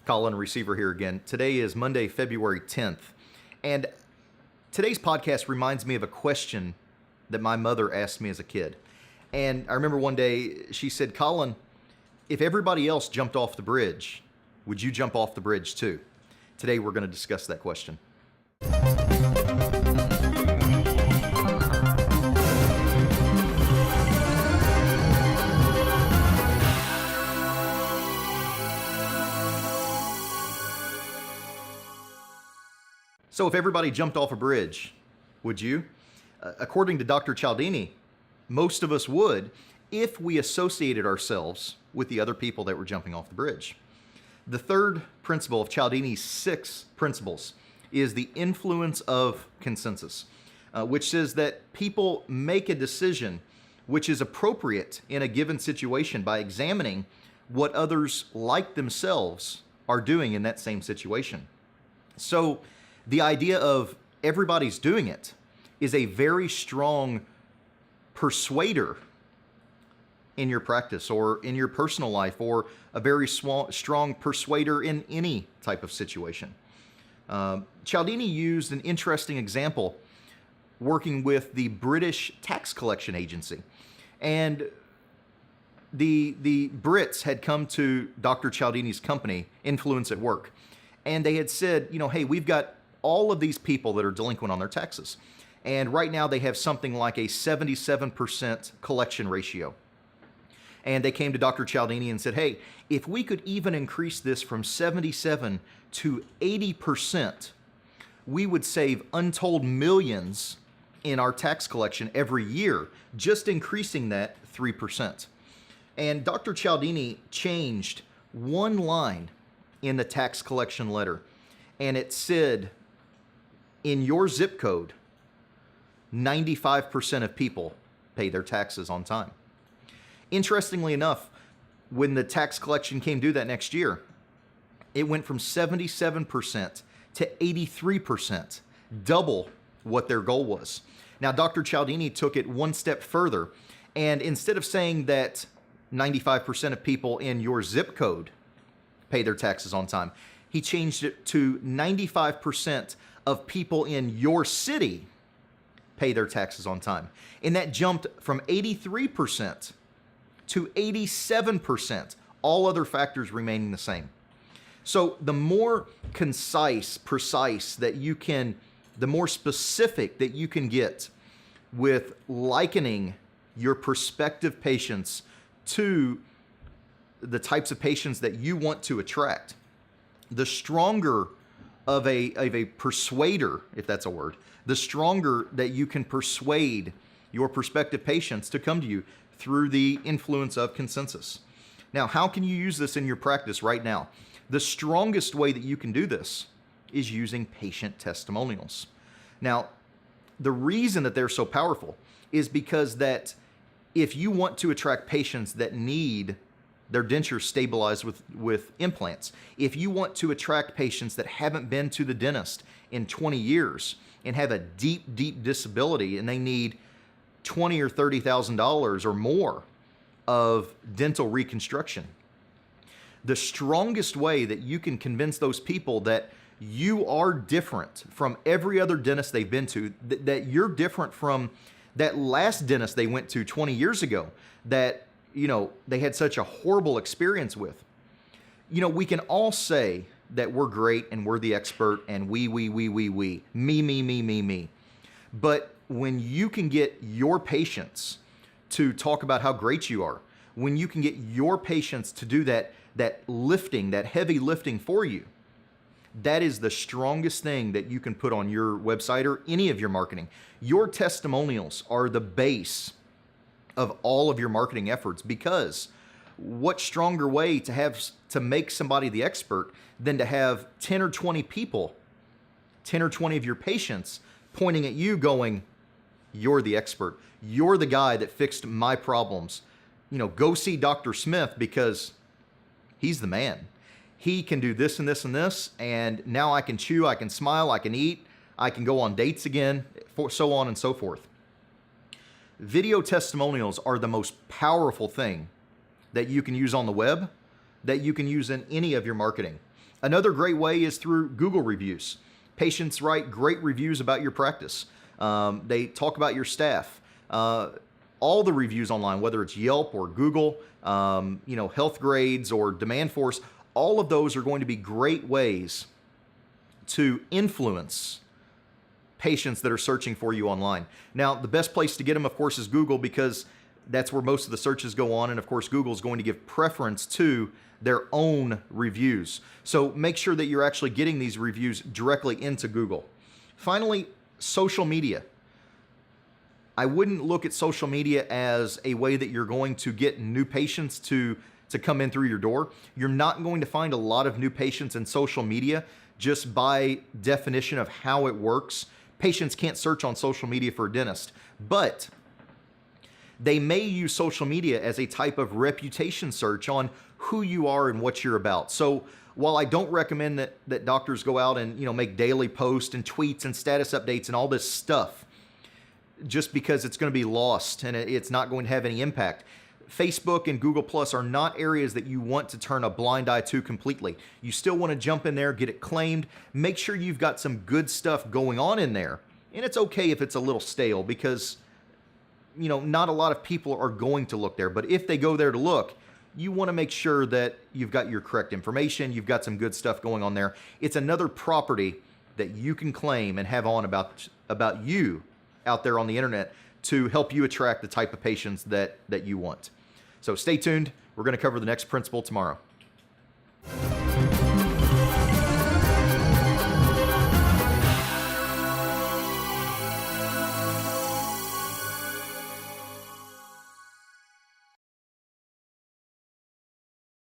Colin Receiver here again. Today is Monday, February 10th. And today's podcast reminds me of a question that my mother asked me as a kid. And I remember one day she said, Colin, if everybody else jumped off the bridge, would you jump off the bridge too? Today we're going to discuss that question. So if everybody jumped off a bridge, would you? According to Dr. Cialdini, most of us would if we associated ourselves with the other people that were jumping off the bridge. The third principle of Cialdini's 6 principles is the influence of consensus, which says that people make a decision which is appropriate in a given situation by examining what others like themselves are doing in that same situation. So the idea of everybody's doing it is a very strong persuader in your practice or in your personal life, or a very strong persuader in any type of situation. Cialdini used an interesting example working with the British tax collection agency. And the Brits had come to Dr. Cialdini's company, Influence at Work, and they had said, hey, we've got all of these people that are delinquent on their taxes. And right now they have something like a 77% collection ratio. And they came to Dr. Cialdini and said, hey, if we could even increase this from 77 to 80%, we would save untold millions in our tax collection every year, just increasing that 3%. And Dr. Cialdini changed one line in the tax collection letter, and it said, in your zip code, 95% of people pay their taxes on time. Interestingly enough, when the tax collection came due that next year, it went from 77% to 83%, double what their goal was. Now, Dr. Cialdini took it one step further, and instead of saying that 95% of people in your zip code pay their taxes on time, he changed it to 95% of people in your city pay their taxes on time. And that jumped from 83% to 87%, all other factors remaining the same. So the more concise, precise that you can, the more specific that you can get with likening your prospective patients to the types of patients that you want to attract, the stronger of a persuader, if that's a word, the stronger that you can persuade your prospective patients to come to you through the influence of consensus. Now, how can you use this in your practice right now? The strongest way that you can do this is using patient testimonials. Now, the reason that they're so powerful is because that if you want to attract patients that need their dentures stabilized with implants, if you want to attract patients that haven't been to the dentist in 20 years and have a deep, deep disability and they need $20,000 or $30,000 or more of dental reconstruction, the strongest way that you can convince those people that you are different from every other dentist they've been to, that you're different from that last dentist they went to 20 years ago, that they had such a horrible experience with. We can all say that we're great and we're the expert and we, me. But when you can get your patients to talk about how great you are, when you can get your patients to do that lifting, that heavy lifting for you, that is the strongest thing that you can put on your website or any of your marketing. Your testimonials are the base of all of your marketing efforts, because what stronger way to make somebody the expert than to have 10 or 20 people, 10 or 20 of your patients pointing at you going, you're the expert. You're the guy that fixed my problems. Go see Dr. Smith because he's the man. He can do this and this and this, and now I can chew, I can smile, I can eat, I can go on dates again, so on and so forth. Video testimonials are the most powerful thing that you can use on the web, that you can use in any of your marketing. Another great way is through Google reviews. Patients write great reviews about your practice. They talk about your staff. All the reviews online, whether it's Yelp or Google, Health Grades or Demand Force, all of those are going to be great ways to influence patients that are searching for you online. Now, the best place to get them, of course, is Google, because that's where most of the searches go on. And of course, Google is going to give preference to their own reviews. So make sure that you're actually getting these reviews directly into Google. Finally, social media. I wouldn't look at social media as a way that you're going to get new patients to come in through your door. You're not going to find a lot of new patients in social media just by definition of how it works. Patients can't search on social media for a dentist, but they may use social media as a type of reputation search on who you are and what you're about. So while I don't recommend that doctors go out and make daily posts and tweets and status updates and all this stuff, just because it's going to be lost and it's not going to have any impact. Facebook and Google Plus are not areas that you want to turn a blind eye to completely. You still want to jump in there, get it claimed, make sure you've got some good stuff going on in there. And it's okay if it's a little stale, because not a lot of people are going to look there. But if they go there to look, you want to make sure that you've got your correct information, you've got some good stuff going on there. It's another property that you can claim and have on about you out there on the internet to help you attract the type of patients that you want. So stay tuned. We're going to cover the next principle tomorrow.